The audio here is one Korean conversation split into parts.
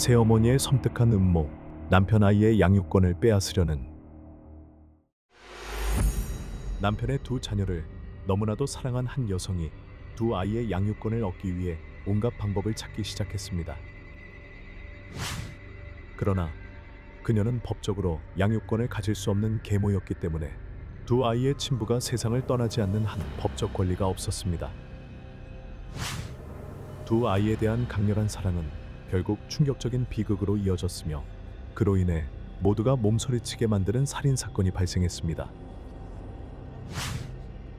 새어머니의 섬뜩한 음모, 남편 아이의 양육권을 빼앗으려는. 남편의 두 자녀를 너무나도 사랑한 한 여성이 두 아이의 양육권을 얻기 위해 온갖 방법을 찾기 시작했습니다. 그러나 그녀는 법적으로 양육권을 가질 수 없는 계모였기 때문에 두 아이의 친부가 세상을 떠나지 않는 한 법적 권리가 없었습니다. 두 아이에 대한 강렬한 사랑은 결국 충격적인 비극으로 이어졌으며 그로 인해 모두가 몸서리치게 만드는 살인사건이 발생했습니다.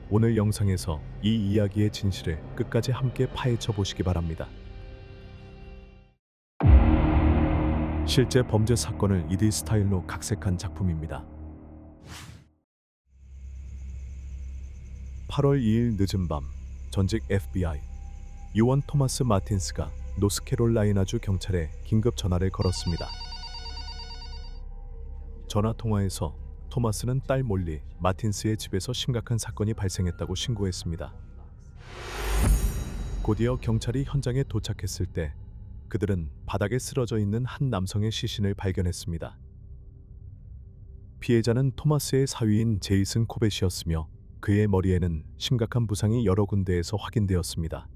오늘 영상에서 이 이야기의 진실을 끝까지 함께 파헤쳐 보시기 바랍니다. 실제 범죄 사건을 2D 스타일로 각색한 작품입니다. 8월 2일 늦은 밤, 전직 FBI 요원 토마스 마틴스가 노스캐롤라이나주 경찰에 긴급 전화를 걸었습니다. 전화 통화에서 토마스는 딸 몰리 마틴스의 집에서 심각한 사건이 발생했다고 신고했습니다. 곧이어 경찰이 현장에 도착했을 때 그들은 바닥에 쓰러져 있는 한 남성의 시신을 발견했습니다. 피해자는 토마스의 사위인 제이슨 코벳이었으며 그의 머리에는 심각한 부상이 여러 군데에서 확인되었습니다.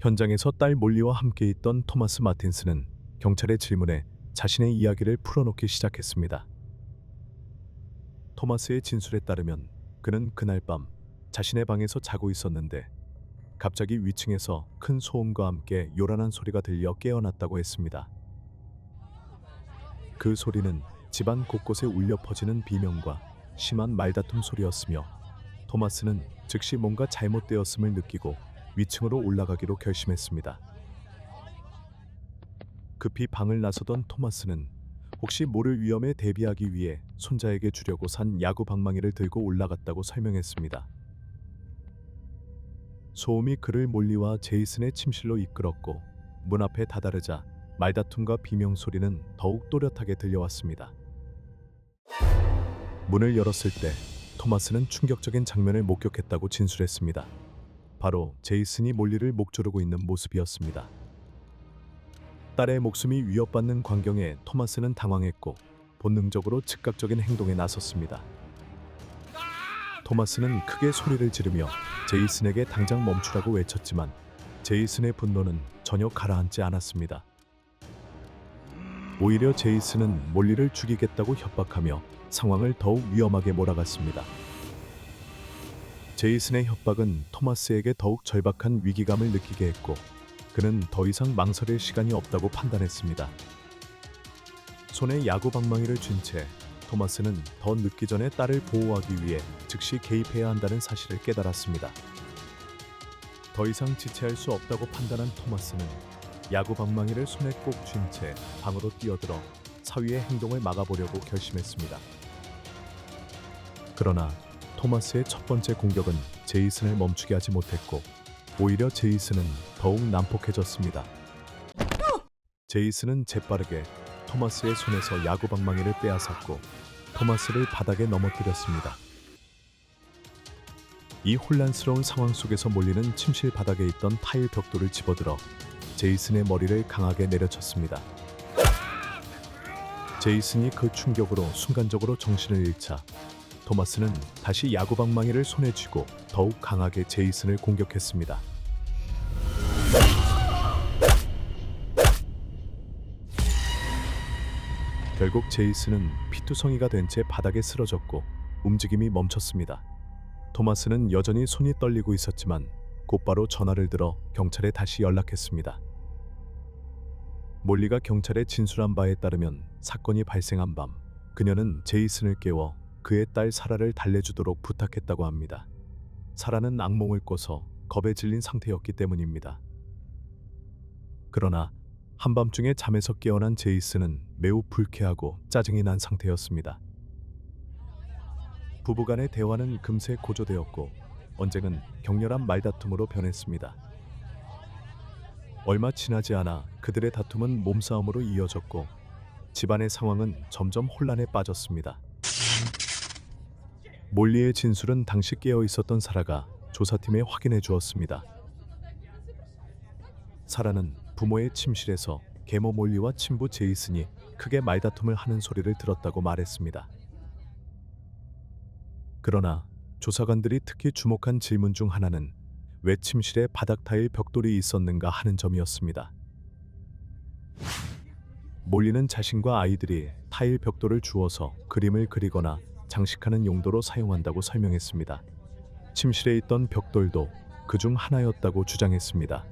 현장에서 딸 몰리와 함께 있던 토마스 마틴스는 경찰의 질문에 자신의 이야기를 풀어놓기 시작했습니다. 토마스의 진술에 따르면 그는 그날 밤 자신의 방에서 자고 있었는데 갑자기 위층에서 큰 소음과 함께 요란한 소리가 들려 깨어났다고 했습니다. 그 소리는 집안 곳곳에 울려 퍼지는 비명과 심한 말다툼 소리였으며 토마스는 즉시 뭔가 잘못되었음을 느끼고 위층으로 올라가기로 결심했습니다. 급히 방을 나서던 토마스는 혹시 모를 위험에 대비하기 위해 손자에게 주려고 산 야구 방망이를 들고 올라갔다고 설명했습니다. 소음이 그를 몰리와 제이슨의 침실로 이끌었고 문 앞에 다다르자 말다툼과 비명 소리는 더욱 또렷하게 들려왔습니다. 문을 열었을 때 토마스는 충격적인 장면을 목격했다고 진술했습니다. 바로 제이슨이 몰리를 목조르고 있는 모습이었습니다. 딸의 목숨이 위협받는 광경에 토마스는 당황했고 본능적으로 즉각적인 행동에 나섰습니다. 토마스는 크게 소리를 지르며 제이슨에게 당장 멈추라고 외쳤지만 제이슨의 분노는 전혀 가라앉지 않았습니다. 오히려 제이슨은 몰리를 죽이겠다고 협박하며 상황을 더욱 위험하게 몰아갔습니다. 제이슨의 협박은 토마스에게 더욱 절박한 위기감을 느끼게 했고 그는 더 이상 망설일 시간이 없다고 판단했습니다. 손에 야구 방망이를 쥔 채 토마스는 더 늦기 전에 딸을 보호하기 위해 즉시 개입해야 한다는 사실을 깨달았습니다. 더 이상 지체할 수 없다고 판단한 토마스는 야구 방망이를 손에 꼭 쥔 채 방으로 뛰어들어 사위의 행동을 막아보려고 결심했습니다. 그러나 토마스의 첫 번째 공격은 제이슨을 멈추게 하지 못했고 오히려 제이슨은 더욱 난폭해졌습니다. 제이슨은 재빠르게 토마스의 손에서 야구 방망이를 빼앗았고 토마스를 바닥에 넘어뜨렸습니다. 이 혼란스러운 상황 속에서 몰리는 침실 바닥에 있던 타일 벽돌을 집어들어 제이슨의 머리를 강하게 내려쳤습니다. 제이슨이 그 충격으로 순간적으로 정신을 잃자 토마스는 다시 야구 방망이를 손에 쥐고 더욱 강하게 제이슨을 공격했습니다. 결국 제이슨은 피투성이가 된 채 바닥에 쓰러졌고 움직임이 멈췄습니다. 토마스는 여전히 손이 떨리고 있었지만 곧바로 전화를 들어 경찰에 다시 연락했습니다. 몰리가 경찰에 진술한 바에 따르면 사건이 발생한 밤 그녀는 제이슨을 깨워 그의 딸 사라를 달래주도록 부탁했다고 합니다. 사라는 악몽을 꿔서 겁에 질린 상태였기 때문입니다. 그러나 한밤중에 잠에서 깨어난 제이슨은 매우 불쾌하고 짜증이 난 상태였습니다. 부부간의 대화는 금세 고조되었고 언쟁은 격렬한 말다툼으로 변했습니다. 얼마 지나지 않아 그들의 다툼은 몸싸움으로 이어졌고 집안의 상황은 점점 혼란에 빠졌습니다. 몰리의 진술은 당시 깨어 있었던 사라가 조사팀에 확인해 주었습니다. 사라는 부모의 침실에서 계모 몰리와 친부 제이슨이 크게 말다툼을 하는 소리를 들었다고 말했습니다. 그러나 조사관들이 특히 주목한 질문 중 하나는 왜 침실에 바닥 타일 벽돌이 있었는가 하는 점이었습니다. 몰리는 자신과 아이들이 타일 벽돌을 주워서 그림을 그리거나 장식하는 용도로 사용한다고 설명했습니다. 침실에 있던 벽돌도 그중 하나였다고 주장했습니다.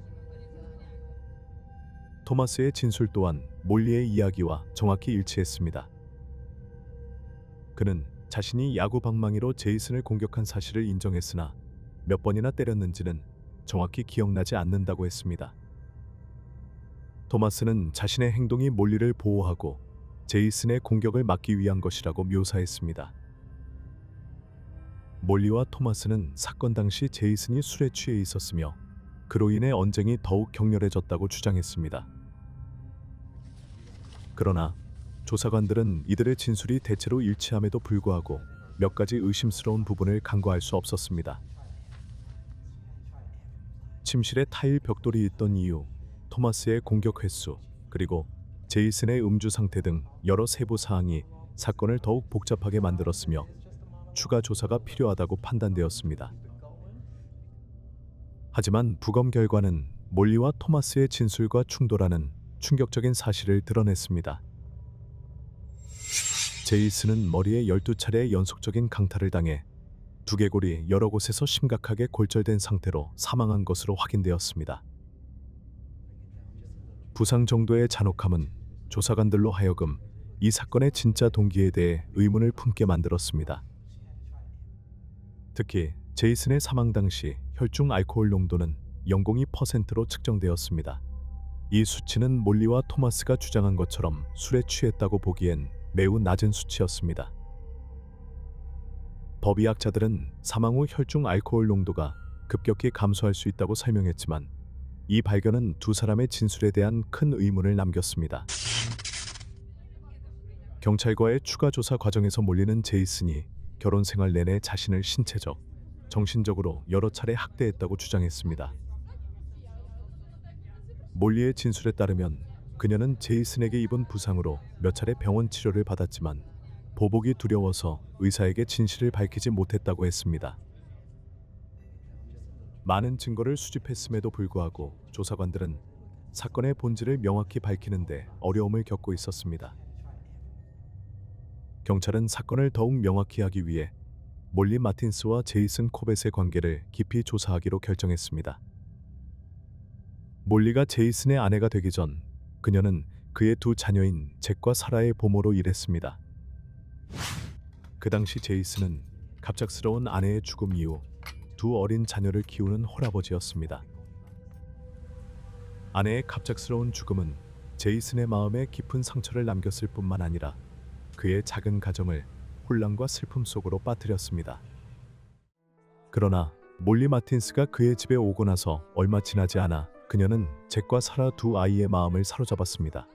토마스의 진술 또한 몰리의 이야기와 정확히 일치했습니다. 그는 자신이 야구 방망이로 제이슨을 공격한 사실을 인정했으나 몇 번이나 때렸는지는 정확히 기억나지 않는다고 했습니다. 토마스는 자신의 행동이 몰리를 보호하고 제이슨의 공격을 막기 위한 것이라고 묘사했습니다. 몰리와 토마스는 사건 당시 제이슨이 술에 취해 있었으며 그로 인해 언쟁이 더욱 격렬해졌다고 주장했습니다. 그러나 조사관들은 이들의 진술이 대체로 일치함에도 불구하고 몇 가지 의심스러운 부분을 간과할 수 없었습니다. 침실에 타일 벽돌이 있던 이유, 토마스의 공격 횟수, 그리고 제이슨의 음주 상태 등 여러 세부 사항이 사건을 더욱 복잡하게 만들었으며 추가 조사가 필요하다고 판단되었습니다. 하지만 부검 결과는 몰리와 토마스의 진술과 충돌하는 충격적인 사실을 드러냈습니다. 제이슨은 머리에 12차례의 연속적인 강타를 당해 두개골이 여러 곳에서 심각하게 골절된 상태로 사망한 것으로 확인되었습니다. 부상 정도의 잔혹함은 조사관들로 하여금 이 사건의 진짜 동기에 대해 의문을 품게 만들었습니다. 특히 제이슨의 사망 당시 혈중 알코올 농도는 0.02%로 측정되었습니다. 이 수치는 몰리와 토마스가 주장한 것처럼 술에 취했다고 보기엔 매우 낮은 수치였습니다. 법의학자들은 사망 후 혈중 알코올 농도가 급격히 감소할 수 있다고 설명했지만 이 발견은 두 사람의 진술에 대한 큰 의문을 남겼습니다. 경찰과의 추가 조사 과정에서 몰리는 제이슨이 결혼 생활 내내 자신을 신체적, 정신적으로 여러 차례 학대했다고 주장했습니다. 몰리의 진술에 따르면 그녀는 제이슨에게 입은 부상으로 몇 차례 병원 치료를 받았지만 보복이 두려워서 의사에게 진실을 밝히지 못했다고 했습니다. 많은 증거를 수집했음에도 불구하고 조사관들은 사건의 본질을 명확히 밝히는데 어려움을 겪고 있었습니다. 경찰은 사건을 더욱 명확히 하기 위해 몰리 마틴스와 제이슨 코벳의 관계를 깊이 조사하기로 결정했습니다. 몰리가 제이슨의 아내가 되기 전 그녀는 그의 두 자녀인 잭과 사라의 보모로 일했습니다. 그 당시 제이슨은 갑작스러운 아내의 죽음 이후 두 어린 자녀를 키우는 홀아버지였습니다. 아내의 갑작스러운 죽음은 제이슨의 마음에 깊은 상처를 남겼을 뿐만 아니라 그의 작은 가정을 혼란과 슬픔 속으로 빠뜨렸습니다. 그러나 몰리 마틴스가 그의 집에 오고 나서 얼마 지나지 않아 그녀는 잭과 사라 두 아이의 마음을 사로잡았습니다.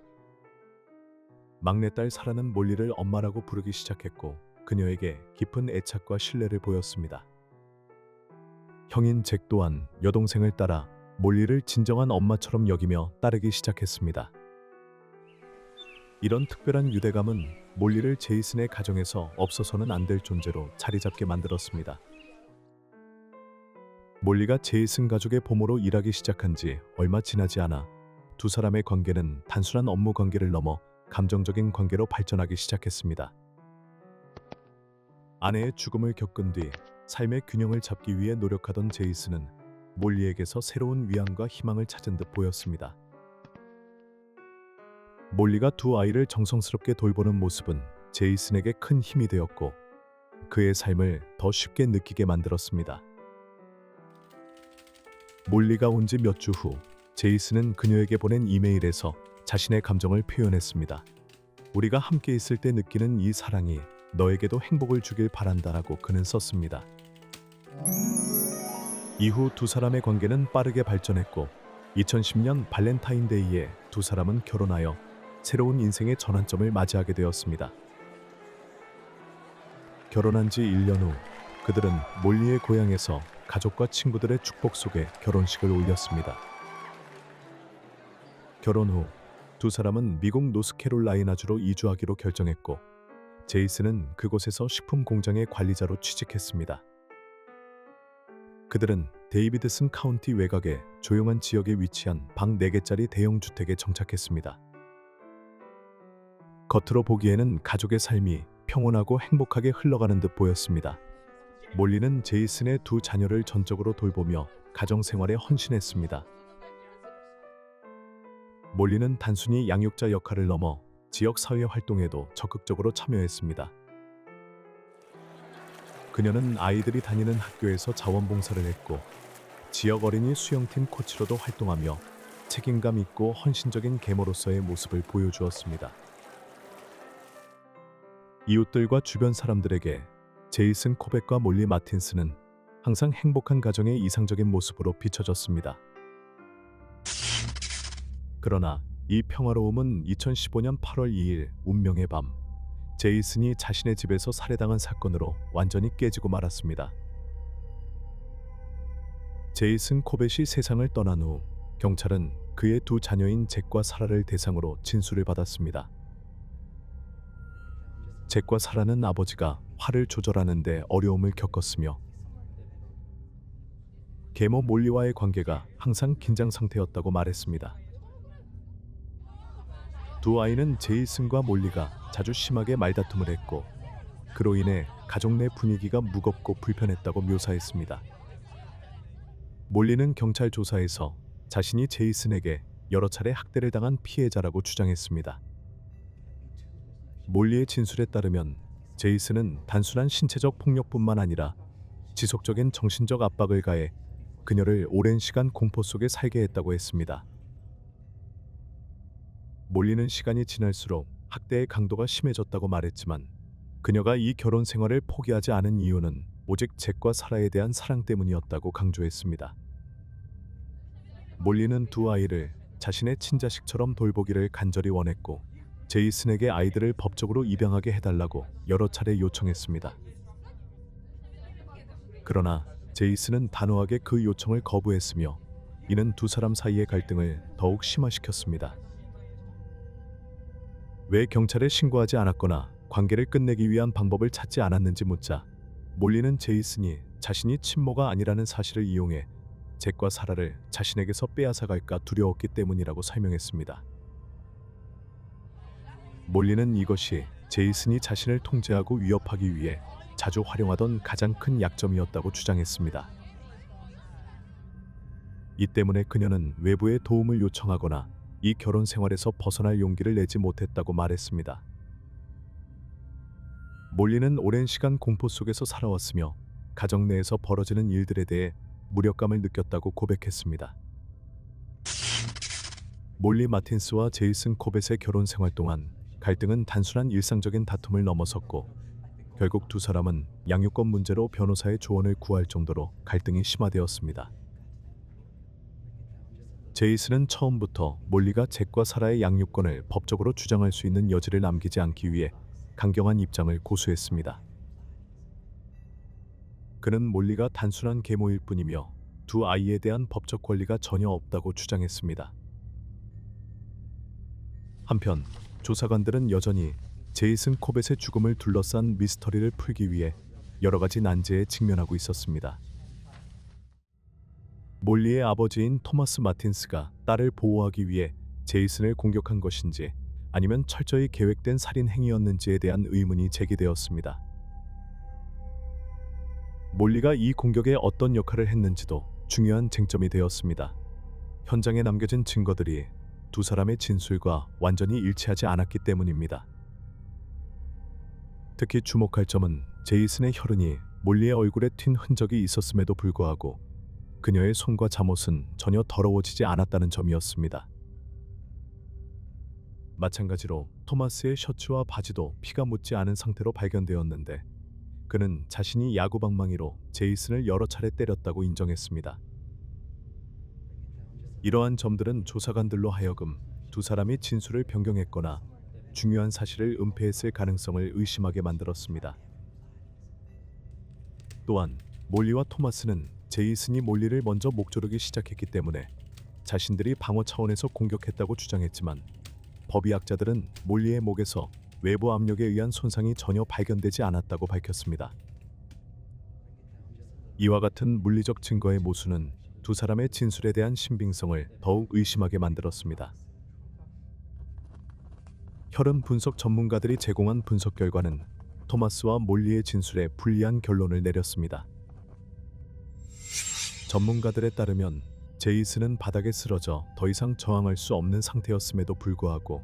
막내딸 사라는 몰리를 엄마라고 부르기 시작했고 그녀에게 깊은 애착과 신뢰를 보였습니다. 형인 잭 또한 여동생을 따라 몰리를 진정한 엄마처럼 여기며 따르기 시작했습니다. 이런 특별한 유대감은 몰리를 제이슨의 가정에서 없어서는 안 될 존재로 자리 잡게 만들었습니다. 몰리가 제이슨 가족의 보모로 일하기 시작한 지 얼마 지나지 않아 두 사람의 관계는 단순한 업무 관계를 넘어 감정적인 관계로 발전하기 시작했습니다. 아내의 죽음을 겪은 뒤 삶의 균형을 잡기 위해 노력하던 제이슨은 몰리에게서 새로운 위안과 희망을 찾은 듯 보였습니다. 몰리가 두 아이를 정성스럽게 돌보는 모습은 제이슨에게 큰 힘이 되었고 그의 삶을 더 쉽게 느끼게 만들었습니다. 몰리가 온 지 몇 주 후 제이슨은 그녀에게 보낸 이메일에서 자신의 감정을 표현했습니다. 우리가 함께 있을 때 느끼는 이 사랑이 너에게도 행복을 주길 바란다라고 그는 썼습니다. 이후 두 사람의 관계는 빠르게 발전했고 2010년 발렌타인데이에 두 사람은 결혼하여 새로운 인생의 전환점을 맞이하게 되었습니다. 결혼한 지 1년 후 그들은 몰리의 고향에서 가족과 친구들의 축복 속에 결혼식을 올렸습니다. 결혼 후 두 사람은 미국 노스캐롤라이나주로 이주하기로 결정했고 제이슨은 그곳에서 식품 공장의 관리자로 취직했습니다. 그들은 데이비드슨 카운티 외곽의 조용한 지역에 위치한 방 4개짜리 대형 주택에 정착했습니다. 겉으로 보기에는 가족의 삶이 평온하고 행복하게 흘러가는 듯 보였습니다. 몰리는 제이슨의 두 자녀를 전적으로 돌보며 가정 생활에 헌신했습니다. 몰리는 단순히 양육자 역할을 넘어 지역 사회 활동에도 적극적으로 참여했습니다. 그녀는 아이들이 다니는 학교에서 자원봉사를 했고 지역 어린이 수영팀 코치로도 활동하며 책임감 있고 헌신적인 계모로서의 모습을 보여주었습니다. 이웃들과 주변 사람들에게 제이슨 코백과 몰리 마틴스는 항상 행복한 가정의 이상적인 모습으로 비춰졌습니다. 그러나 이 평화로움은 2015년 8월 2일 운명의 밤 제이슨이 자신의 집에서 살해당한 사건으로 완전히 깨지고 말았습니다. 제이슨 코벳이 세상을 떠난 후 경찰은 그의 두 자녀인 잭과 사라를 대상으로 진술을 받았습니다. 잭과 사라는 아버지가 화를 조절하는 데 어려움을 겪었으며 계모 몰리와의 관계가 항상 긴장 상태였다고 말했습니다. 두 아이는 제이슨과 몰리가 자주 심하게 말다툼을 했고 그로 인해 가족 내 분위기가 무겁고 불편했다고 묘사했습니다. 몰리는 경찰 조사에서 자신이 제이슨에게 여러 차례 학대를 당한 피해자라고 주장했습니다. 몰리의 진술에 따르면 제이슨은 단순한 신체적 폭력뿐만 아니라 지속적인 정신적 압박을 가해 그녀를 오랜 시간 공포 속에 살게 했다고 했습니다. 몰리는 시간이 지날수록 학대의 강도가 심해졌다고 말했지만 그녀가 이 결혼 생활을 포기하지 않은 이유는 오직 잭과 사라에 대한 사랑 때문이었다고 강조했습니다. 몰리는 두 아이를 자신의 친자식처럼 돌보기를 간절히 원했고 제이슨에게 아이들을 법적으로 입양하게 해달라고 여러 차례 요청했습니다. 그러나 제이슨은 단호하게 그 요청을 거부했으며 이는 두 사람 사이의 갈등을 더욱 심화시켰습니다. 왜 경찰에 신고하지 않았거나 관계를 끝내기 위한 방법을 찾지 않았는지 묻자 몰리는 제이슨이 자신이 친모가 아니라는 사실을 이용해 잭과 사라를 자신에게서 빼앗아갈까 두려웠기 때문이라고 설명했습니다. 몰리는 이것이 제이슨이 자신을 통제하고 위협하기 위해 자주 활용하던 가장 큰 약점이었다고 주장했습니다. 이 때문에 그녀는 외부의 도움을 요청하거나 이 결혼 생활에서 벗어날 용기를 내지 못했다고 말했습니다. 몰리는 오랜 시간 공포 속에서 살아왔으며 가정 내에서 벌어지는 일들에 대해 무력감을 느꼈다고 고백했습니다. 몰리 마틴스와 제이슨 코벳의 결혼 생활 동안 갈등은 단순한 일상적인 다툼을 넘어섰고 결국 두 사람은 양육권 문제로 변호사의 조언을 구할 정도로 갈등이 심화되었습니다. 제이슨은 처음부터 몰리가 잭과 사라의 양육권을 법적으로 주장할 수 있는 여지를 남기지 않기 위해 강경한 입장을 고수했습니다. 그는 몰리가 단순한 계모일 뿐이며 두 아이에 대한 법적 권리가 전혀 없다고 주장했습니다. 한편 조사관들은 여전히 제이슨 코벳의 죽음을 둘러싼 미스터리를 풀기 위해 여러 가지 난제에 직면하고 있었습니다. 몰리의 아버지인 토마스 마틴스가 딸을 보호하기 위해 제이슨을 공격한 것인지 아니면 철저히 계획된 살인 행위였는지에 대한 의문이 제기되었습니다. 몰리가 이 공격에 어떤 역할을 했는지도 중요한 쟁점이 되었습니다. 현장에 남겨진 증거들이 두 사람의 진술과 완전히 일치하지 않았기 때문입니다. 특히 주목할 점은 제이슨의 혈흔이 몰리의 얼굴에 튄 흔적이 있었음에도 불구하고 그녀의 손과 잠옷은 전혀 더러워지지 않았다는 점이었습니다. 마찬가지로 토마스의 셔츠와 바지도 피가 묻지 않은 상태로 발견되었는데 그는 자신이 야구 방망이로 제이슨을 여러 차례 때렸다고 인정했습니다. 이러한 점들은 조사관들로 하여금 두 사람이 진술을 변경했거나 중요한 사실을 은폐했을 가능성을 의심하게 만들었습니다. 또한 몰리와 토마스는 제이슨이 몰리를 먼저 목조르기 시작했기 때문에 자신들이 방어 차원에서 공격했다고 주장했지만 법의학자들은 몰리의 목에서 외부 압력에 의한 손상이 전혀 발견되지 않았다고 밝혔습니다. 이와 같은 물리적 증거의 모순은 두 사람의 진술에 대한 신빙성을 더욱 의심하게 만들었습니다. 혈흔 분석 전문가들이 제공한 분석 결과는 토마스와 몰리의 진술에 불리한 결론을 내렸습니다. 전문가들에 따르면 제이슨은 바닥에 쓰러져 더 이상 저항할 수 없는 상태였음에도 불구하고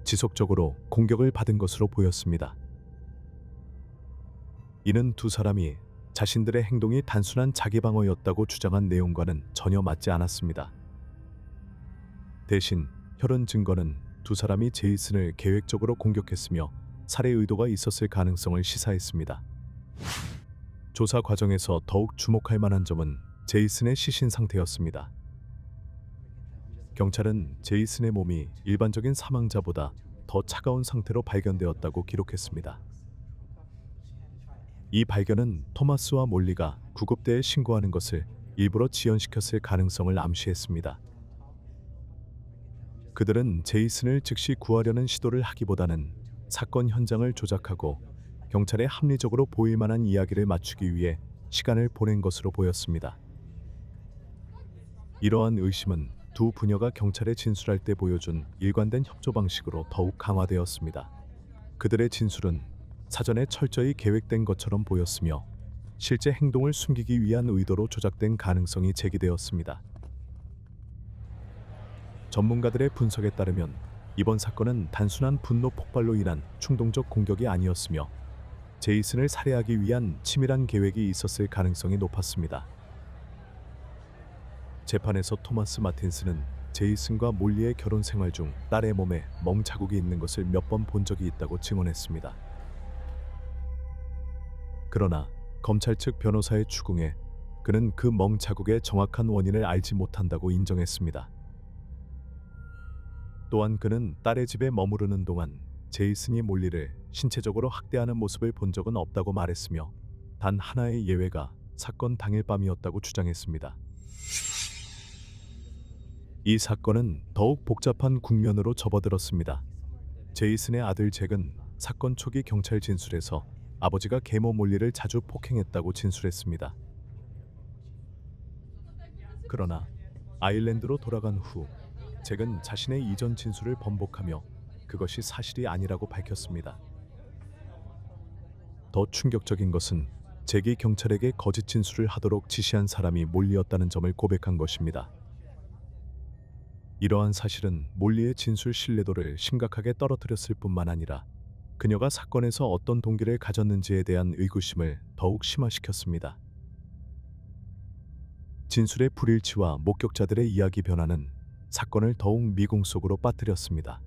지속적으로 공격을 받은 것으로 보였습니다. 이는 두 사람이 자신들의 행동이 단순한 자기방어였다고 주장한 내용과는 전혀 맞지 않았습니다. 대신 혈흔 증거는 두 사람이 제이슨을 계획적으로 공격했으며 살해 의도가 있었을 가능성을 시사했습니다. 조사 과정에서 더욱 주목할 만한 점은 제이슨의 시신 상태였습니다. 경찰은 제이슨의 몸이 일반적인 사망자보다 더 차가운 상태로 발견되었다고 기록했습니다. 이 발견은 토마스와 몰리가 구급대에 신고하는 것을 일부러 지연시켰을 가능성을 암시했습니다. 그들은 제이슨을 즉시 구하려는 시도를 하기보다는 사건 현장을 조작하고 경찰에 합리적으로 보일 만한 이야기를 맞추기 위해 시간을 보낸 것으로 보였습니다. 이러한 의심은 두 부녀가 경찰에 진술할 때 보여준 일관된 협조 방식으로 더욱 강화되었습니다. 그들의 진술은 사전에 철저히 계획된 것처럼 보였으며 실제 행동을 숨기기 위한 의도로 조작된 가능성이 제기되었습니다. 전문가들의 분석에 따르면 이번 사건은 단순한 분노 폭발로 인한 충동적 공격이 아니었으며 제이슨을 살해하기 위한 치밀한 계획이 있었을 가능성이 높았습니다. 재판에서 토마스 마틴스는 제이슨과 몰리의 결혼 생활 중 딸의 몸에 멍 자국이 있는 것을 몇 번 본 적이 있다고 증언했습니다. 그러나 검찰 측 변호사의 추궁에 그는 그 멍 자국의 정확한 원인을 알지 못한다고 인정했습니다. 또한 그는 딸의 집에 머무르는 동안 제이슨이 몰리를 신체적으로 학대하는 모습을 본 적은 없다고 말했으며 단 하나의 예외가 사건 당일 밤이었다고 주장했습니다. 이 사건은 더욱 복잡한 국면으로 접어들었습니다. 제이슨의 아들 잭은 사건 초기 경찰 진술에서 아버지가 계모 몰리를 자주 폭행했다고 진술했습니다. 그러나 아일랜드로 돌아간 후 잭은 자신의 이전 진술을 번복하며 그것이 사실이 아니라고 밝혔습니다. 더 충격적인 것은 잭이 경찰에게 거짓 진술을 하도록 지시한 사람이 몰리였다는 점을 고백한 것입니다. 이러한 사실은 몰리의 진술 신뢰도를 심각하게 떨어뜨렸을 뿐만 아니라 그녀가 사건에서 어떤 동기를 가졌는지에 대한 의구심을 더욱 심화시켰습니다. 진술의 불일치와 목격자들의 이야기 변화는 사건을 더욱 미궁 속으로 빠뜨렸습니다.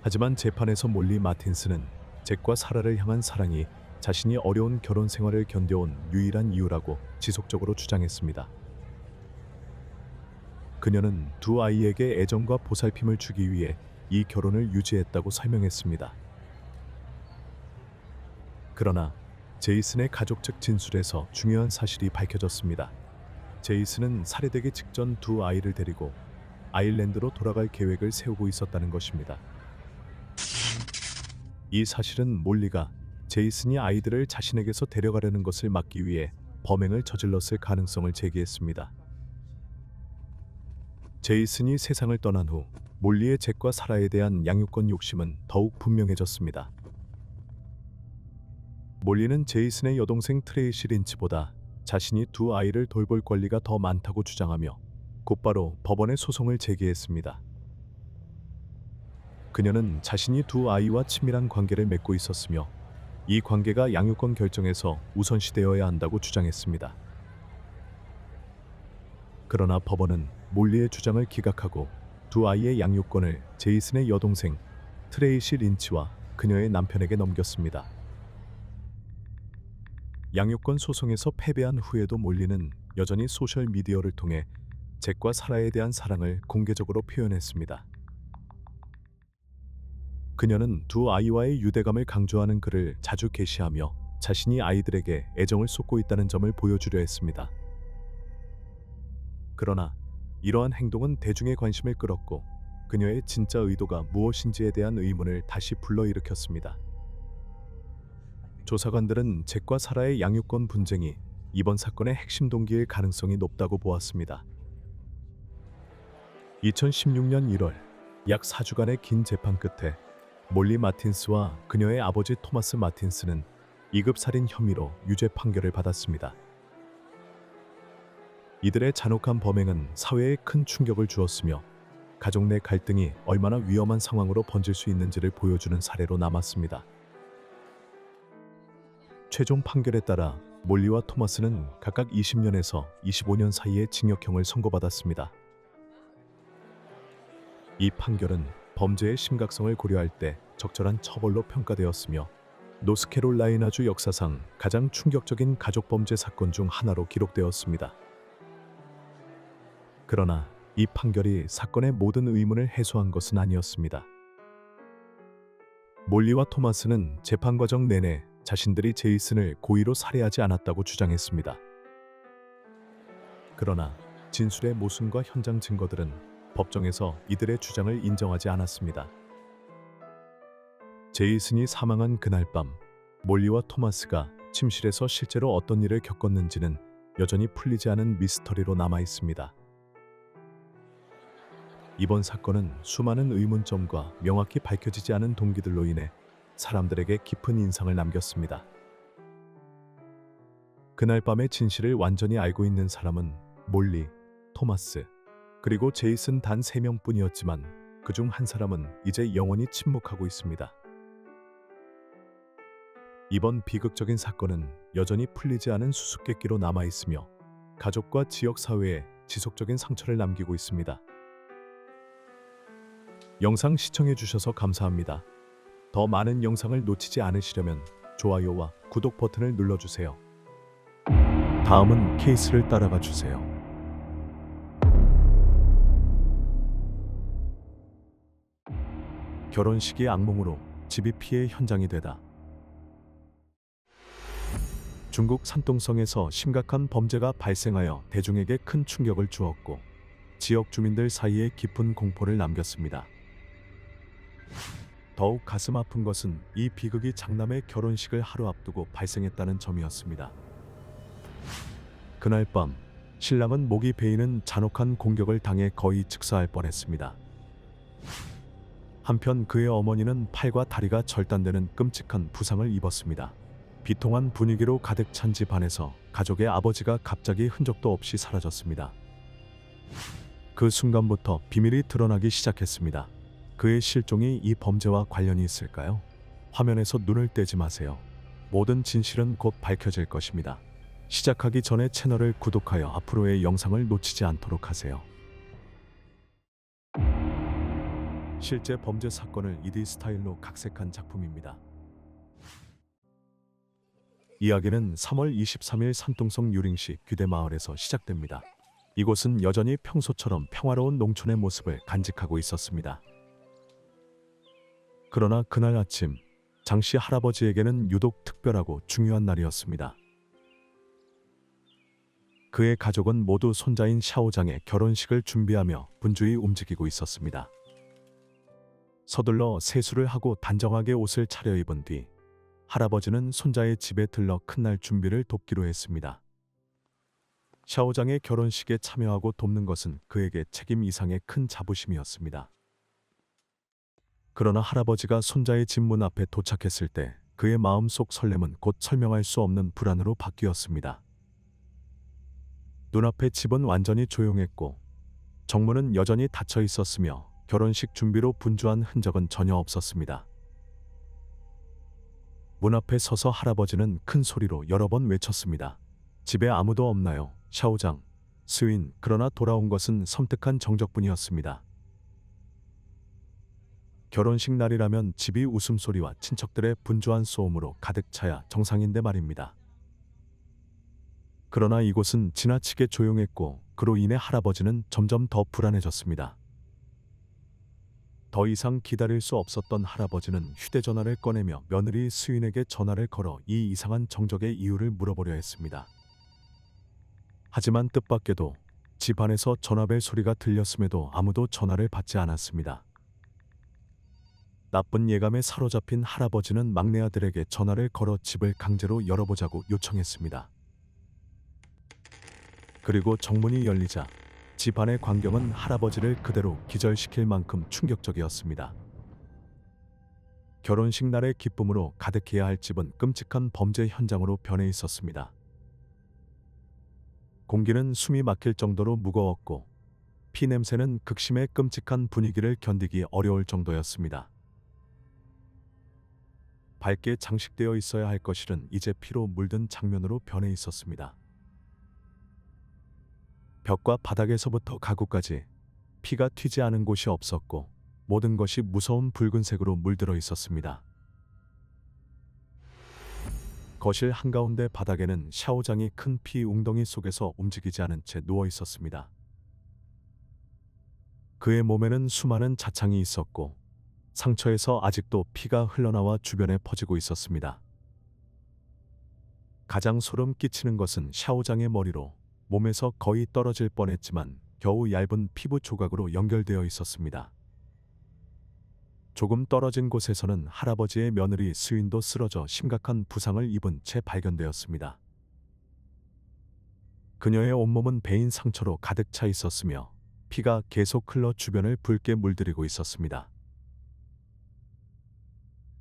하지만 재판에서 몰리 마틴스는 잭과 사라를 향한 사랑이 자신이 어려운 결혼 생활을 견뎌온 유일한 이유라고 지속적으로 주장했습니다. 그녀는 두 아이에게 애정과 보살핌을 주기 위해 이 결혼을 유지했다고 설명했습니다. 그러나 제이슨의 가족 측 진술에서 중요한 사실이 밝혀졌습니다. 제이슨은 살해되기 직전 두 아이를 데리고 아일랜드로 돌아갈 계획을 세우고 있었다는 것입니다. 이 사실은 몰리가 제이슨이 아이들을 자신에게서 데려가려는 것을 막기 위해 범행을 저질렀을 가능성을 제기했습니다. 제이슨이 세상을 떠난 후 몰리의 잭과 사라에 대한 양육권 욕심은 더욱 분명해졌습니다. 몰리는 제이슨의 여동생 트레이시 린치보다 자신이 두 아이를 돌볼 권리가 더 많다고 주장하며 곧바로 법원에 소송을 제기했습니다. 그녀는 자신이 두 아이와 친밀한 관계를 맺고 있었으며 이 관계가 양육권 결정에서 우선시되어야 한다고 주장했습니다. 그러나 법원은 몰리의 주장을 기각하고 두 아이의 양육권을 제이슨의 여동생 트레이시 린치와 그녀의 남편에게 넘겼습니다. 양육권 소송에서 패배한 후에도 몰리는 여전히 소셜미디어를 통해 잭과 사라에 대한 사랑을 공개적으로 표현했습니다. 그녀는 두 아이와의 유대감을 강조하는 글을 자주 게시하며 자신이 아이들에게 애정을 쏟고 있다는 점을 보여주려 했습니다. 그러나 이러한 행동은 대중의 관심을 끌었고 그녀의 진짜 의도가 무엇인지에 대한 의문을 다시 불러일으켰습니다. 조사관들은 잭과 사라의 양육권 분쟁이 이번 사건의 핵심 동기일 가능성이 높다고 보았습니다. 2016년 1월 약 4주간의 긴 재판 끝에 몰리 마틴스와 그녀의 아버지 토마스 마틴스는 2급 살인 혐의로 유죄 판결을 받았습니다. 이들의 잔혹한 범행은 사회에 큰 충격을 주었으며 가족 내 갈등이 얼마나 위험한 상황으로 번질 수 있는지를 보여주는 사례로 남았습니다. 최종 판결에 따라 몰리와 토마스는 각각 20년에서 25년 사이의 징역형을 선고받았습니다. 이 판결은 범죄의 심각성을 고려할 때 적절한 처벌로 평가되었으며 노스캐롤라이나주 역사상 가장 충격적인 가족 범죄 사건 중 하나로 기록되었습니다. 그러나 이 판결이 사건의 모든 의문을 해소한 것은 아니었습니다. 몰리와 토마스는 재판 과정 내내 자신들이 제이슨을 고의로 살해하지 않았다고 주장했습니다. 그러나 진술의 모순과 현장 증거들은 법정에서 이들의 주장을 인정하지 않았습니다. 제이슨이 사망한 그날 밤 몰리와 토마스가 침실에서 실제로 어떤 일을 겪었는지는 여전히 풀리지 않은 미스터리로 남아 있습니다. 이번 사건은 수많은 의문점과 명확히 밝혀지지 않은 동기들로 인해 사람들에게 깊은 인상을 남겼습니다. 그날 밤의 진실을 완전히 알고 있는 사람은 몰리, 토마스, 그리고 제이슨 단 3명뿐이었지만 그중 한 사람은 이제 영원히 침묵하고 있습니다. 이번 비극적인 사건은 여전히 풀리지 않은 수수께끼로 남아 있으며 가족과 지역 사회에 지속적인 상처를 남기고 있습니다. 영상 시청해 주셔서 감사합니다. 더 많은 영상을 놓치지 않으시려면 좋아요와 구독 버튼을 눌러주세요. 다음은 케이스를 따라가 주세요. 결혼식이 악몽으로 집이 피해 현장이 되다. 중국 산둥성에서 심각한 범죄가 발생하여 대중에게 큰 충격을 주었고 지역 주민들 사이에 깊은 공포를 남겼습니다. 더욱 가슴 아픈 것은 이 비극이 장남의 결혼식을 하루 앞두고 발생했다는 점이었습니다. 그날 밤 신랑은 목이 베이는 잔혹한 공격을 당해 거의 즉사할 뻔했습니다. 한편 그의 어머니는 팔과 다리가 절단되는 끔찍한 부상을 입었습니다. 비통한 분위기로 가득 찬 집 안에서 가족의 아버지가 갑자기 흔적도 없이 사라졌습니다. 그 순간부터 비밀이 드러나기 시작했습니다. 그의 실종이 이 범죄와 관련이 있을까요? 화면에서 눈을 떼지 마세요. 모든 진실은 곧 밝혀질 것입니다. 시작하기 전에 채널을 구독하여 앞으로의 영상을 놓치지 않도록 하세요. 실제 범죄 사건을 2D 스타일로 각색한 작품입니다. 이야기는 3월 23일 산둥성 유링시 귀대마을에서 시작됩니다. 이곳은 여전히 평소처럼 평화로운 농촌의 모습을 간직하고 있었습니다. 그러나 그날 아침 장씨 할아버지에게는 유독 특별하고 중요한 날이었습니다. 그의 가족은 모두 손자인 샤오장의 결혼식을 준비하며 분주히 움직이고 있었습니다. 서둘러 세수를 하고 단정하게 옷을 차려입은 뒤 할아버지는 손자의 집에 들러 큰날 준비를 돕기로 했습니다. 샤오장의 결혼식에 참여하고 돕는 것은 그에게 책임 이상의 큰 자부심이었습니다. 그러나 할아버지가 손자의 집 문 앞에 도착했을 때 그의 마음속 설렘은 곧 설명할 수 없는 불안으로 바뀌었습니다. 눈앞의 집은 완전히 조용했고 정문은 여전히 닫혀 있었으며 결혼식 준비로 분주한 흔적은 전혀 없었습니다. 문 앞에 서서 할아버지는 큰 소리로 여러 번 외쳤습니다. 집에 아무도 없나요? 샤오장, 스윈. 그러나 돌아온 것은 섬뜩한 정적뿐이었습니다. 결혼식 날이라면 집이 웃음소리와 친척들의 분주한 소음으로 가득 차야 정상인데 말입니다. 그러나 이곳은 지나치게 조용했고 그로 인해 할아버지는 점점 더 불안해졌습니다. 더 이상 기다릴 수 없었던 할아버지는 휴대전화를 꺼내며 며느리 스윈에게 전화를 걸어 이 이상한 정적의 이유를 물어보려 했습니다. 하지만 뜻밖에도 집 안에서 전화벨 소리가 들렸음에도 아무도 전화를 받지 않았습니다. 나쁜 예감에 사로잡힌 할아버지는 막내 아들에게 전화를 걸어 집을 강제로 열어보자고 요청했습니다. 그리고 정문이 열리자 집 안의 광경은 할아버지를 그대로 기절시킬 만큼 충격적이었습니다. 결혼식 날의 기쁨으로 가득해야 할 집은 끔찍한 범죄 현장으로 변해 있었습니다. 공기는 숨이 막힐 정도로 무거웠고 피 냄새는 극심해 끔찍한 분위기를 견디기 어려울 정도였습니다. 밝게 장식되어 있어야 할 거실은 이제 피로 물든 장면으로 변해 있었습니다. 벽과 바닥에서부터 가구까지 피가 튀지 않은 곳이 없었고 모든 것이 무서운 붉은색으로 물들어 있었습니다. 거실 한가운데 바닥에는 샤오장이 큰 피 웅덩이 속에서 움직이지 않은 채 누워 있었습니다. 그의 몸에는 수많은 자창이 있었고 상처에서 아직도 피가 흘러나와 주변에 퍼지고 있었습니다. 가장 소름 끼치는 것은 샤오장의 머리로 몸에서 거의 떨어질 뻔했지만 겨우 얇은 피부 조각으로 연결되어 있었습니다. 조금 떨어진 곳에서는 할아버지의 며느리 스윈도 쓰러져 심각한 부상을 입은 채 발견되었습니다. 그녀의 온몸은 베인 상처로 가득 차 있었으며 피가 계속 흘러 주변을 붉게 물들이고 있었습니다.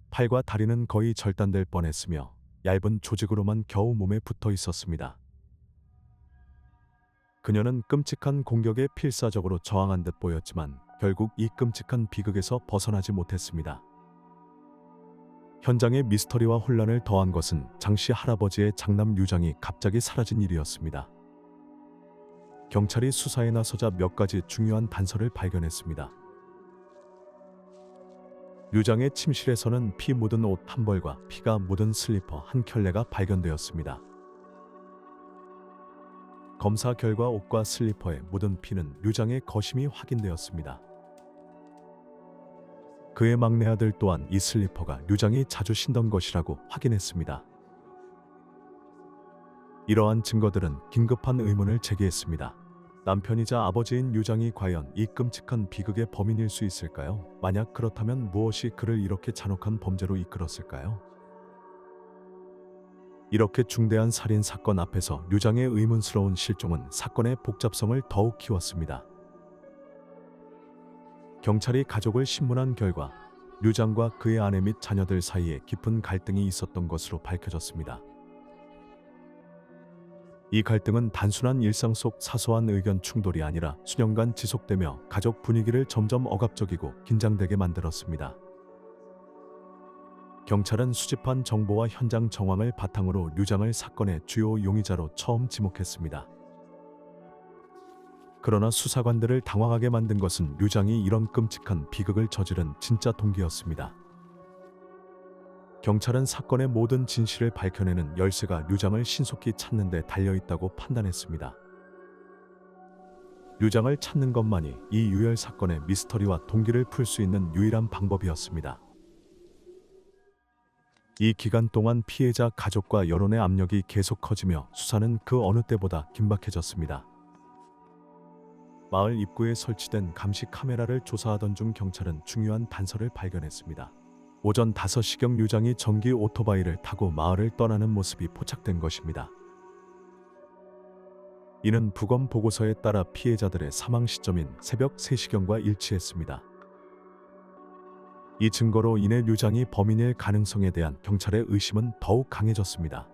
팔과 다리는 거의 절단될 뻔했으며 얇은 조직으로만 겨우 몸에 붙어 있었습니다. 그녀는 끔찍한 공격에 필사적으로 저항한 듯 보였지만 결국 이 끔찍한 비극에서 벗어나지 못했습니다. 현장의 미스터리와 혼란을 더한 것은 장씨 할아버지의 장남 류장이 갑자기 사라진 일이었습니다. 경찰이 수사에 나서자 몇 가지 중요한 단서를 발견했습니다. 류장의 침실에서는 피 묻은 옷 한 벌과 피가 묻은 슬리퍼 한 켤레가 발견되었습니다. 검사 결과 옷과 슬리퍼에 묻은 피는 류장의 것임이 확인되었습니다. 그의 막내 아들 또한 이 슬리퍼가 류장이 자주 신던 것이라고 확인했습니다. 이러한 증거들은 긴급한 의문을 제기했습니다. 남편이자 아버지인 류장이 과연 이 끔찍한 비극의 범인일 수 있을까요? 만약 그렇다면 무엇이 그를 이렇게 잔혹한 범죄로 이끌었을까요? 이렇게 중대한 살인 사건 앞에서 류장의 의문스러운 실종은 사건의 복잡성을 더욱 키웠습니다. 경찰이 가족을 신문한 결과 류장과 그의 아내 및 자녀들 사이에 깊은 갈등이 있었던 것으로 밝혀졌습니다. 이 갈등은 단순한 일상 속 사소한 의견 충돌이 아니라 수년간 지속되며 가족 분위기를 점점 억압적이고 긴장되게 만들었습니다. 경찰은 수집한 정보와 현장 정황을 바탕으로 류장을 사건의 주요 용의자로 처음 지목했습니다. 그러나 수사관들을 당황하게 만든 것은 류장이 이런 끔찍한 비극을 저지른 진짜 동기였습니다. 경찰은 사건의 모든 진실을 밝혀내는 열쇠가 류장을 신속히 찾는 데 달려있다고 판단했습니다. 류장을 찾는 것만이 이 유혈 사건의 미스터리와 동기를 풀 수 있는 유일한 방법이었습니다. 이 기간 동안 피해자 가족과 여론의 압력이 계속 커지며 수사는 그 어느 때보다 긴박해졌습니다. 마을 입구에 설치된 감시 카메라를 조사하던 중 경찰은 중요한 단서를 발견했습니다. 오전 5시경 류장이 전기 오토바이를 타고 마을을 떠나는 모습이 포착된 것입니다. 이는 부검 보고서에 따라 피해자들의 사망 시점인 새벽 3시경과 일치했습니다. 이 증거로 인해 류장이 범인일 가능성에 대한 경찰의 의심은 더욱 강해졌습니다.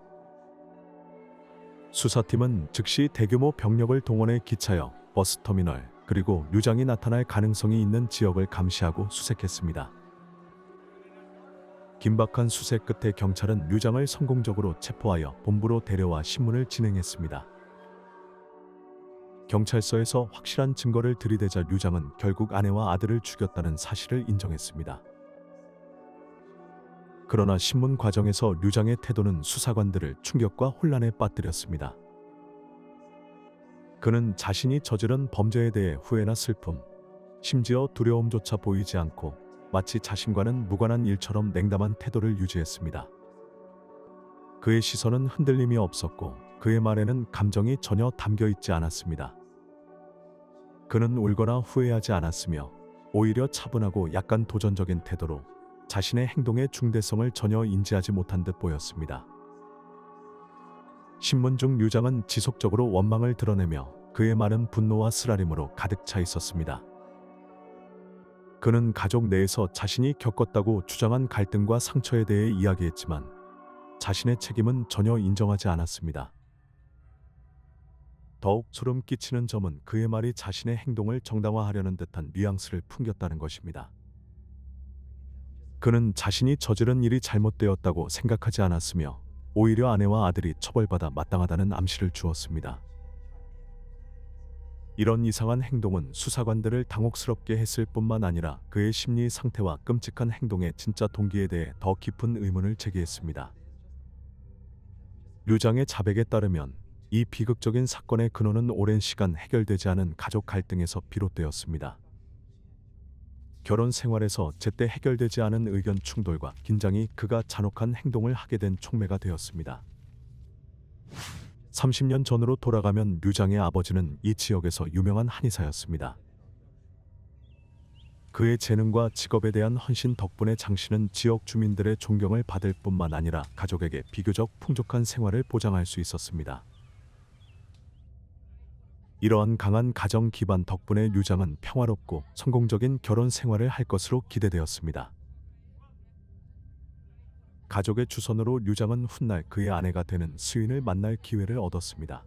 수사팀은 즉시 대규모 병력을 동원해 기차역, 버스터미널, 그리고 류장이 나타날 가능성이 있는 지역을 감시하고 수색했습니다. 긴박한 수색 끝에 경찰은 류장을 성공적으로 체포하여 본부로 데려와 신문을 진행했습니다. 경찰서에서 확실한 증거를 들이대자 류장은 결국 아내와 아들을 죽였다는 사실을 인정했습니다. 그러나 신문 과정에서 류장의 태도는 수사관들을 충격과 혼란에 빠뜨렸습니다. 그는 자신이 저지른 범죄에 대해 후회나 슬픔, 심지어 두려움조차 보이지 않고 마치 자신과는 무관한 일처럼 냉담한 태도를 유지했습니다. 그의 시선은 흔들림이 없었고 그의 말에는 감정이 전혀 담겨 있지 않았습니다. 그는 울거나 후회하지 않았으며 오히려 차분하고 약간 도전적인 태도로 자신의 행동의 중대성을 전혀 인지하지 못한 듯 보였습니다. 신문 중 류장은 지속적으로 원망을 드러내며 그의 말은 분노와 쓰라림으로 가득 차 있었습니다. 그는 가족 내에서 자신이 겪었다고 주장한 갈등과 상처에 대해 이야기했지만 자신의 책임은 전혀 인정하지 않았습니다. 더욱 소름 끼치는 점은 그의 말이 자신의 행동을 정당화하려는 듯한 뉘앙스를 풍겼다는 것입니다. 그는 자신이 저지른 일이 잘못되었다고 생각하지 않았으며 오히려 아내와 아들이 처벌받아 마땅하다는 암시를 주었습니다. 이런 이상한 행동은 수사관들을 당혹스럽게 했을 뿐만 아니라 그의 심리 상태와 끔찍한 행동의 진짜 동기에 대해 더 깊은 의문을 제기했습니다. 류장의 자백에 따르면 이 비극적인 사건의 근원은 오랜 시간 해결되지 않은 가족 갈등에서 비롯되었습니다. 결혼 생활에서 제때 해결되지 않은 의견 충돌과 긴장이 그가 잔혹한 행동을 하게 된 촉매가 되었습니다. 30년 전으로 돌아가면 류장의 아버지는 이 지역에서 유명한 한의사였습니다. 그의 재능과 직업에 대한 헌신 덕분에 장 씨는 지역 주민들의 존경을 받을 뿐만 아니라 가족에게 비교적 풍족한 생활을 보장할 수 있었습니다. 이러한 강한 가정 기반 덕분에 류장은 평화롭고 성공적인 결혼 생활을 할 것으로 기대되었습니다. 가족의 주선으로 류장은 훗날 그의 아내가 되는 수인을 만날 기회를 얻었습니다.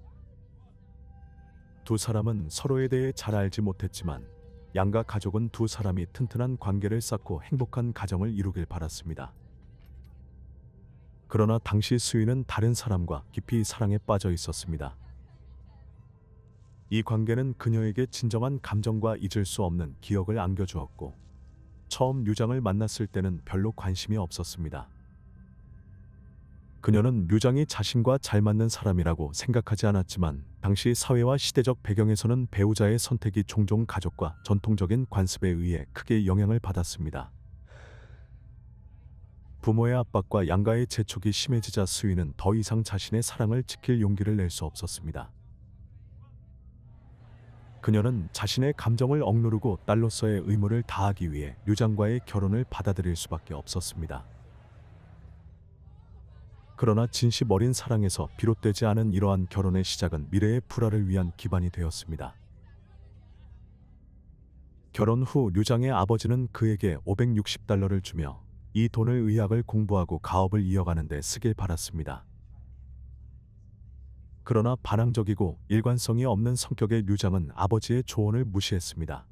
두 사람은 서로에 대해 잘 알지 못했지만 양가 가족은 두 사람이 튼튼한 관계를 쌓고 행복한 가정을 이루길 바랐습니다. 그러나 당시 수인은 다른 사람과 깊이 사랑에 빠져 있었습니다. 이 관계는 그녀에게 진정한 감정과 잊을 수 없는 기억을 안겨주었고 처음 류장을 만났을 때는 별로 관심이 없었습니다. 그녀는 류장이 자신과 잘 맞는 사람이라고 생각하지 않았지만 당시 사회와 시대적 배경에서는 배우자의 선택이 종종 가족과 전통적인 관습에 의해 크게 영향을 받았습니다. 부모의 압박과 양가의 재촉이 심해지자 수인은 더 이상 자신의 사랑을 지킬 용기를 낼 수 없었습니다. 그녀는 자신의 감정을 억누르고 딸로서의 의무를 다하기 위해 류장과의 결혼을 받아들일 수밖에 없었습니다. 그러나 진심 어린 사랑에서 비롯되지 않은 이러한 결혼의 시작은 미래의 불화를 위한 기반이 되었습니다. 결혼 후 류장의 아버지는 그에게 $560를 주며 이 돈을 의학을 공부하고 가업을 이어가는 데 쓰길 바랐습니다. 그러나 반항적이고 일관성이 없는 성격의 류장은 아버지의 조언을 무시했습니다.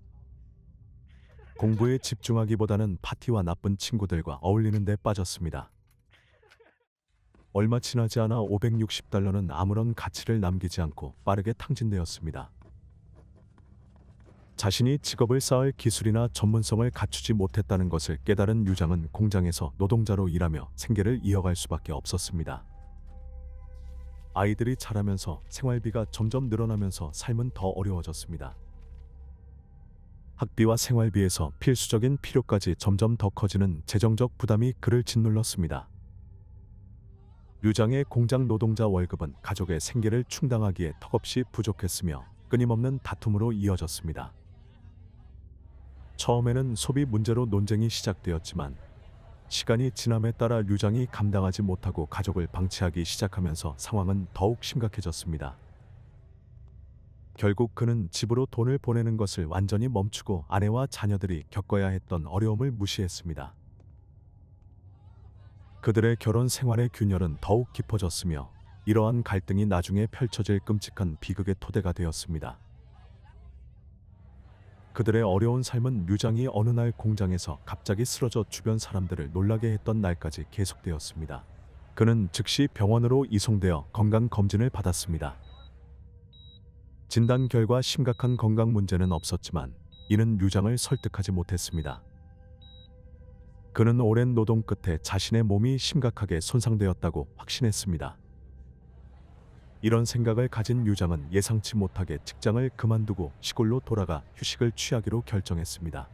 공부에 집중하기보다는 파티와 나쁜 친구들과 어울리는 데 빠졌습니다. 얼마 지나지 않아 $560는 아무런 가치를 남기지 않고 빠르게 탕진되었습니다. 자신이 직업을 쌓을 기술이나 전문성을 갖추지 못했다는 것을 깨달은 류장은 공장에서 노동자로 일하며 생계를 이어갈 수밖에 없었습니다. 아이들이 자라면서 생활비가 점점 늘어나면서 삶은 더 어려워졌습니다. 학비와 생활비에서 필수적인 필요까지 점점 더 커지는 재정적 부담이 그를 짓눌렀습니다. 류장의 공장 노동자 월급은 가족의 생계를 충당하기에 턱없이 부족했으며 끊임없는 다툼으로 이어졌습니다. 처음에는 소비 문제로 논쟁이 시작되었지만 시간이 지남에 따라 류장이 감당하지 못하고 가족을 방치하기 시작하면서 상황은 더욱 심각해졌습니다. 결국 그는 집으로 돈을 보내는 것을 완전히 멈추고 아내와 자녀들이 겪어야 했던 어려움을 무시했습니다. 그들의 결혼 생활의 균열은 더욱 깊어졌으며 이러한 갈등이 나중에 펼쳐질 끔찍한 비극의 토대가 되었습니다. 그들의 어려운 삶은 류장이 어느 날 공장에서 갑자기 쓰러져 주변 사람들을 놀라게 했던 날까지 계속되었습니다. 그는 즉시 병원으로 이송되어 건강검진을 받았습니다. 진단 결과 심각한 건강 문제는 없었지만 이는 류장을 설득하지 못했습니다. 그는 오랜 노동 끝에 자신의 몸이 심각하게 손상되었다고 확신했습니다. 이런 생각을 가진 류장은 예상치 못하게 직장을 그만두고 시골로 돌아가 휴식을 취하기로 결정했습니다.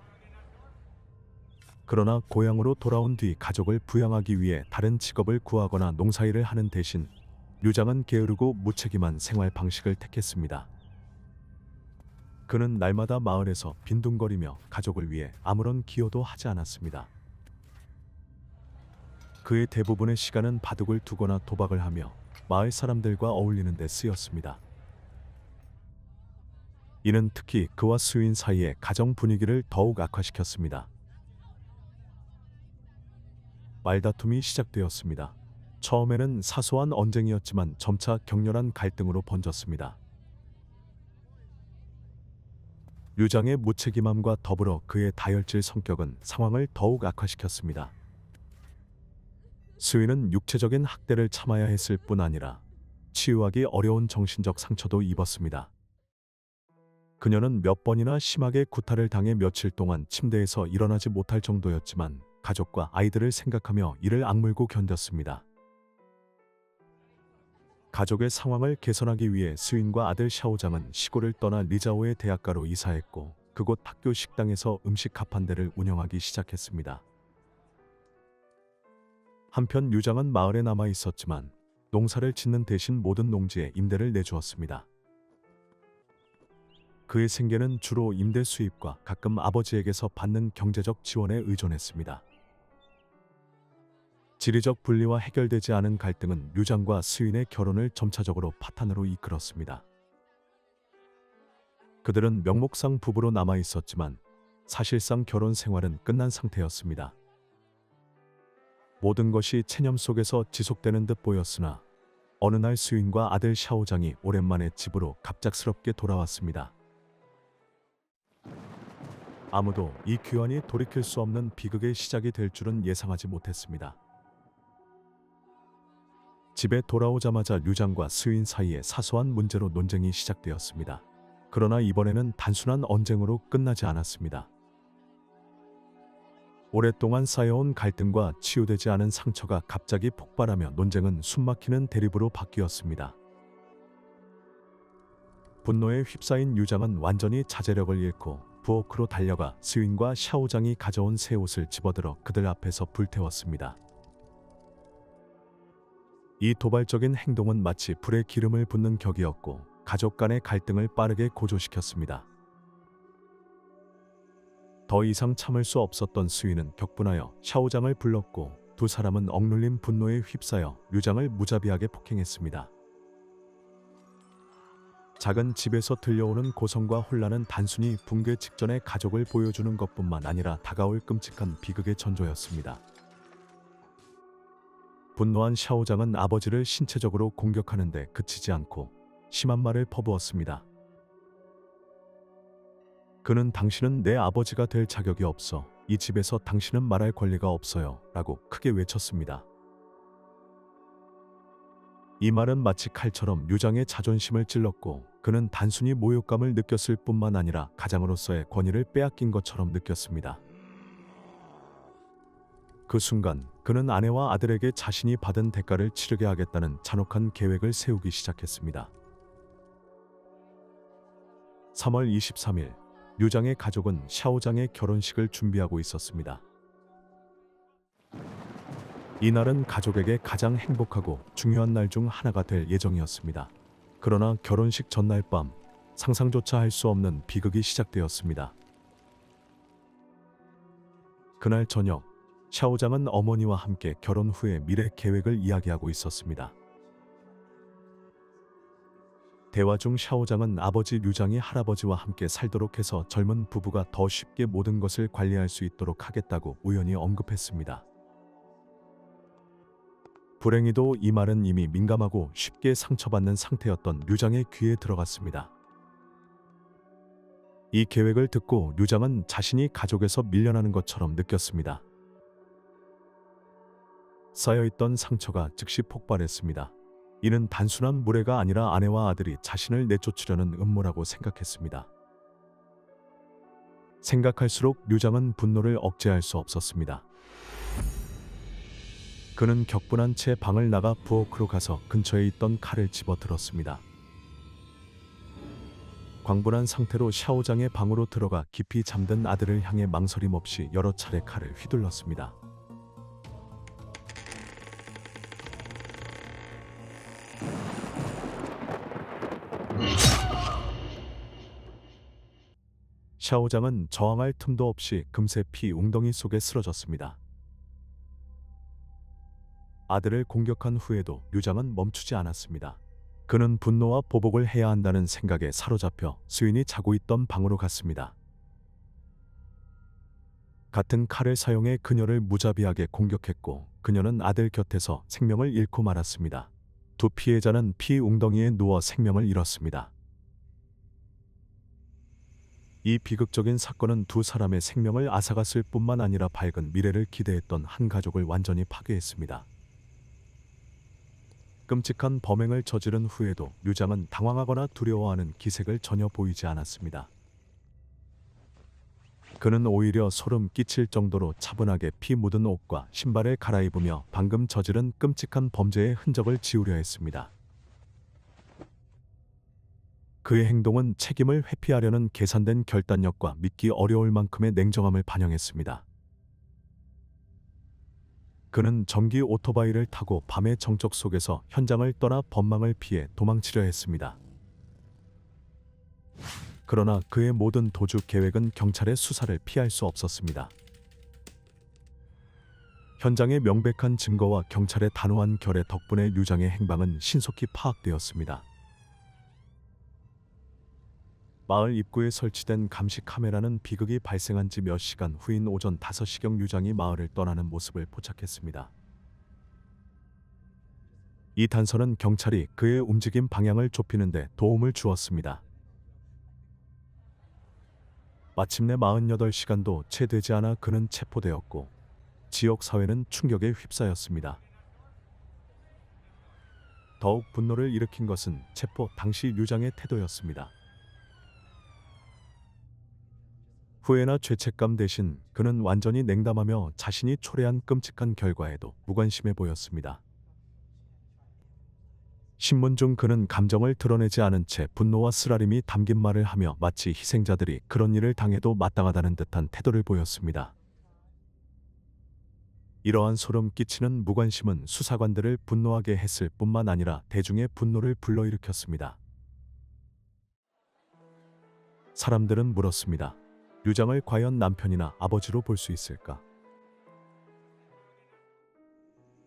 그러나 고향으로 돌아온 뒤 가족을 부양하기 위해 다른 직업을 구하거나 농사일을 하는 대신 류장은 게으르고 무책임한 생활 방식을 택했습니다. 그는 날마다 마을에서 빈둥거리며 가족을 위해 아무런 기여도 하지 않았습니다. 그의 대부분의 시간은 바둑을 두거나 도박을 하며 마을 사람들과 어울리는 데 쓰였습니다. 이는 특히 그와 수인 사이의 가정 분위기를 더욱 악화시켰습니다. 말다툼이 시작되었습니다. 처음에는 사소한 언쟁이었지만 점차 격렬한 갈등으로 번졌습니다. 류장의 무책임함과 더불어 그의 다혈질 성격은 상황을 더욱 악화시켰습니다. 수인은 육체적인 학대를 참아야 했을 뿐 아니라 치유하기 어려운 정신적 상처도 입었습니다. 그녀는 몇 번이나 심하게 구타를 당해 며칠 동안 침대에서 일어나지 못할 정도였지만 가족과 아이들을 생각하며 이를 악물고 견뎠습니다. 가족의 상황을 개선하기 위해 수인과 아들 샤오장은 시골을 떠나 리자오의 대학가로 이사했고 그곳 학교 식당에서 음식 가판대를 운영하기 시작했습니다. 한편 류장은 마을에 남아 있었지만 농사를 짓는 대신 모든 농지에 임대를 내주었습니다. 그의 생계는 주로 임대 수입과 가끔 아버지에게서 받는 경제적 지원에 의존했습니다. 지리적 분리와 해결되지 않은 갈등은 류장과 수인의 결혼을 점차적으로 파탄으로 이끌었습니다. 그들은 명목상 부부로 남아 있었지만 사실상 결혼 생활은 끝난 상태였습니다. 모든 것이 체념 속에서 지속되는 듯 보였으나 어느 날 수인과 아들 샤오장이 오랜만에 집으로 갑작스럽게 돌아왔습니다. 아무도 이 귀환이 돌이킬 수 없는 비극의 시작이 될 줄은 예상하지 못했습니다. 집에 돌아오자마자 류장과 수인 사이에 사소한 문제로 논쟁이 시작되었습니다. 그러나 이번에는 단순한 언쟁으로 끝나지 않았습니다. 오랫동안 쌓여온 갈등과 치유되지 않은 상처가 갑자기 폭발하며 논쟁은 숨막히는 대립으로 바뀌었습니다. 분노에 휩싸인 류장은 완전히 자제력을 잃고 부엌으로 달려가 수인과 샤오장이 가져온 새 옷을 집어들어 그들 앞에서 불태웠습니다. 이 도발적인 행동은 마치 불에 기름을 붓는 격이었고 가족 간의 갈등을 빠르게 고조시켰습니다. 더 이상 참을 수 없었던 수인은 격분하여 샤오장을 불렀고 두 사람은 억눌린 분노에 휩싸여 류장을 무자비하게 폭행했습니다. 작은 집에서 들려오는 고성과 혼란은 단순히 붕괴 직전의 가족을 보여주는 것뿐만 아니라 다가올 끔찍한 비극의 전조였습니다. 분노한 샤오장은 아버지를 신체적으로 공격하는데 그치지 않고 심한 말을 퍼부었습니다. 그는 당신은 내 아버지가 될 자격이 없어. 이 집에서 당신은 말할 권리가 없어요. 라고 크게 외쳤습니다. 이 말은 마치 칼처럼 류장의 자존심을 찔렀고 그는 단순히 모욕감을 느꼈을 뿐만 아니라 가장으로서의 권위를 빼앗긴 것처럼 느꼈습니다. 그 순간 그는 아내와 아들에게 자신이 받은 대가를 치르게 하겠다는 잔혹한 계획을 세우기 시작했습니다. 3월 23일 류장의 가족은 샤오장의 결혼식을 준비하고 있었습니다. 이날은 가족에게 가장 행복하고 중요한 날 중 하나가 될 예정이었습니다. 그러나 결혼식 전날 밤 상상조차 할 수 없는 비극이 시작되었습니다. 그날 저녁 샤오장은 어머니와 함께 결혼 후의 미래 계획을 이야기하고 있었습니다. 대화 중 샤오장은 아버지 류장이 할아버지와 함께 살도록 해서 젊은 부부가 더 쉽게 모든 것을 관리할 수 있도록 하겠다고 우연히 언급했습니다. 불행히도 이 말은 이미 민감하고 쉽게 상처받는 상태였던 류장의 귀에 들어갔습니다. 이 계획을 듣고 류장은 자신이 가족에서 밀려나는 것처럼 느꼈습니다. 쌓여있던 상처가 즉시 폭발했습니다. 이는 단순한 무례가 아니라 아내와 아들이 자신을 내쫓으려는 음모라고 생각했습니다. 생각할수록 류장은 분노를 억제할 수 없었습니다. 그는 격분한 채 방을 나가 부엌으로 가서 근처에 있던 칼을 집어 들었습니다. 광분한 상태로 샤오장의 방으로 들어가 깊이 잠든 아들을 향해 망설임 없이 여러 차례 칼을 휘둘렀습니다. 샤오장은 저항할 틈도 없이 금세 피 웅덩이 속에 쓰러졌습니다. 아들을 공격한 후에도 류장은 멈추지 않았습니다. 그는 분노와 보복을 해야 한다는 생각에 사로잡혀 수인이 자고 있던 방으로 갔습니다. 같은 칼을 사용해 그녀를 무자비하게 공격했고 그녀는 아들 곁에서 생명을 잃고 말았습니다. 두 피해자는 피 웅덩이에 누워 생명을 잃었습니다. 이 비극적인 사건은 두 사람의 생명을 앗아갔을 뿐만 아니라 밝은 미래를 기대했던 한 가족을 완전히 파괴했습니다. 끔찍한 범행을 저지른 후에도 류장은 당황하거나 두려워하는 기색을 전혀 보이지 않았습니다. 그는 오히려 소름 끼칠 정도로 차분하게 피 묻은 옷과 신발을 갈아입으며 방금 저지른 끔찍한 범죄의 흔적을 지우려 했습니다. 그의 행동은 책임을 회피하려는 계산된 결단력과 믿기 어려울 만큼의 냉정함을 반영했습니다. 그는 전기 오토바이를 타고 밤의 정적 속에서 현장을 떠나 법망을 피해 도망치려 했습니다. 그러나 그의 모든 도주 계획은 경찰의 수사를 피할 수 없었습니다. 현장의 명백한 증거와 경찰의 단호한 결의 덕분에 류장의 행방은 신속히 파악되었습니다. 마을 입구에 설치된 감시 카메라는 비극이 발생한 지 몇 시간 후인 오전 5시경 류장이 마을을 떠나는 모습을 포착했습니다. 이 단서는 경찰이 그의 움직임 방향을 좁히는 데 도움을 주었습니다. 마침내 48시간도 채 되지 않아 그는 체포되었고 지역 사회는 충격에 휩싸였습니다. 더욱 분노를 일으킨 것은 체포 당시 류장의 태도였습니다. 후회나 죄책감 대신 그는 완전히 냉담하며 자신이 초래한 끔찍한 결과에도 무관심해 보였습니다. 신문 중 그는 감정을 드러내지 않은 채 분노와 쓰라림이 담긴 말을 하며 마치 희생자들이 그런 일을 당해도 마땅하다는 듯한 태도를 보였습니다. 이러한 소름 끼치는 무관심은 수사관들을 분노하게 했을 뿐만 아니라 대중의 분노를 불러일으켰습니다. 사람들은 물었습니다. 류장을 과연 남편이나 아버지로 볼 수 있을까?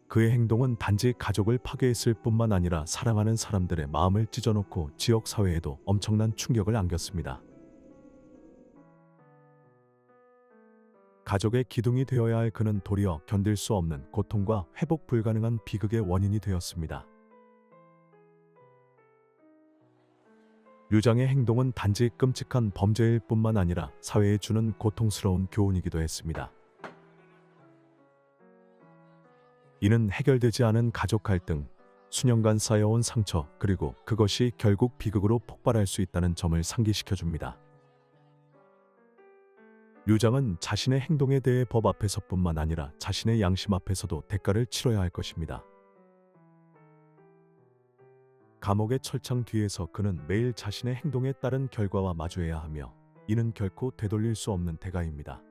그의 행동은 단지 가족을 파괴했을 뿐만 아니라 사랑하는 사람들의 마음을 찢어놓고 지역 사회에도 엄청난 충격을 안겼습니다. 가족의 기둥이 되어야 할 그는 도리어 견딜 수 없는 고통과 회복 불가능한 비극의 원인이 되었습니다. 류장의 행동은 단지 끔찍한 범죄일 뿐만 아니라 사회에 주는 고통스러운 교훈이기도 했습니다. 이는 해결되지 않은 가족 갈등, 수년간 쌓여온 상처, 그리고 그것이 결국 비극으로 폭발할 수 있다는 점을 상기시켜줍니다. 류장은 자신의 행동에 대해 법 앞에서뿐만 아니라 자신의 양심 앞에서도 대가를 치러야 할 것입니다. 감옥의 철창 뒤에서 그는 매일 자신의 행동에 따른 결과와 마주해야 하며 이는 결코 되돌릴 수 없는 대가입니다.